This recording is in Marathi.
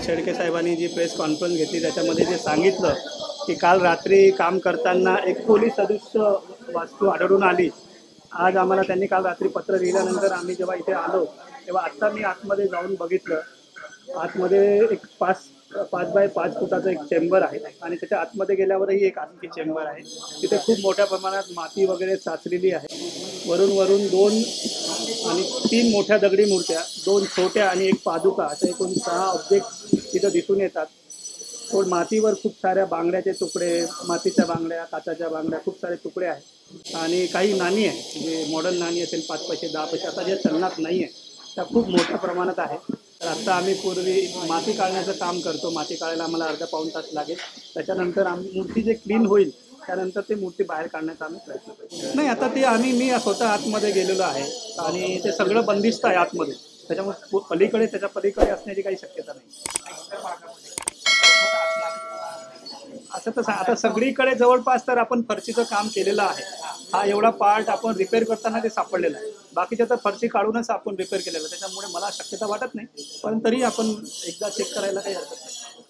शेळके साहेबांनी जी प्रेस कॉन्फरन्स घेतली त्याच्यामध्ये जे सांगितलं की काल रात्री काम करताना एक पोलीस सदस्य वास्तू आढळून आली. आज आम्हाला त्यांनी काल रात्री पत्र दिल्यानंतर आम्ही जेव्हा इथे आलो तेव्हा आत्ता मी आतमध्ये जाऊन बघितलं. आतमध्ये एक 5 बाय 5 फुटाचा एक चेंबर आहे आणि त्याच्या आतमध्ये गेल्यावरही एक आणखी चेंबर आहे. तिथे खूप मोठ्या प्रमाणात माती वगैरे साचलेली आहे. वरून 2 आणि 3 मोठ्या दगडी मूर्त्या, 2 छोट्या आणि एक पादुका अशा एकूण 6 ऑब्जेक्ट तिथं दिसून येतात. पण मातीवर खूप साऱ्या बांगड्याचे तुकडे, मातीच्या बांगड्या, काचाच्या बांगड्या, खूप सारे तुकडे आहेत आणि काही नाणी आहे जे मॉडर्न नाणी असेल 5 पैसे 10 पैसे आता जे चलनात नाही आहे त्या खूप मोठ्या प्रमाणात आहे. तर आत्ता आम्ही पूर्वी माती काढण्याचं काम करतो. माती काढायला आम्हाला अर्धा पाऊण तास लागेल. त्याच्यानंतर मूर्ती जे क्लीन होईल त्यानंतर ती मूर्ती बाहेर काढण्याचा आम्ही प्रयत्न करू. नाही आता ते मी स्वतः आतमध्ये गेलेलो आहे आणि ते सगळं बंदिस्त आहे आतमध्ये. त्याच्यामुळे पलीकडे त्याच्या पलीकडे असण्याची काही शक्यता नाही. असं तर आता सगळीकडे जवळपास तर आपण फरशीचं काम केलेलं आहे. हा एवढा पार्ट आपण रिपेअर करताना ते सापडलेला आहे. बाकीच्या तर फरशी काढूनच आपण रिपेअर केलेलं, त्याच्यामुळे मला शक्यता वाटत नाही. पण तरी आपण एकदा चेक करायला काही हरकत नाही.